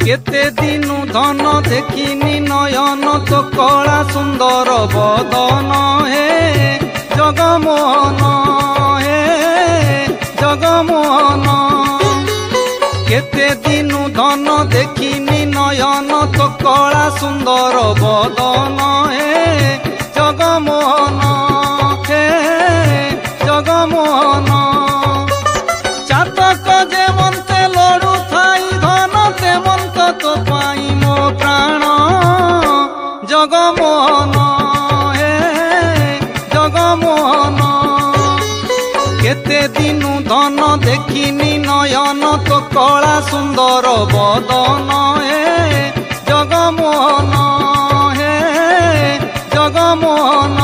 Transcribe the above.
केते दिनु धन देखिनी नयन तो कला सुंदर बदन हे जगमोहन हे जगमोहन केते दिनु धन देखिनी नयन तो कला सुंदर बदन हे जगमोहन हे जगमोहन चातक जेमंते लड़ू थाई धन तेमंत तो पाई मो प्राण जगमोहन हे जगमोहन केते दिनु धन देखिनी नयन तो कला सुंदर बदन हे जगमोहन हे जगमोहन।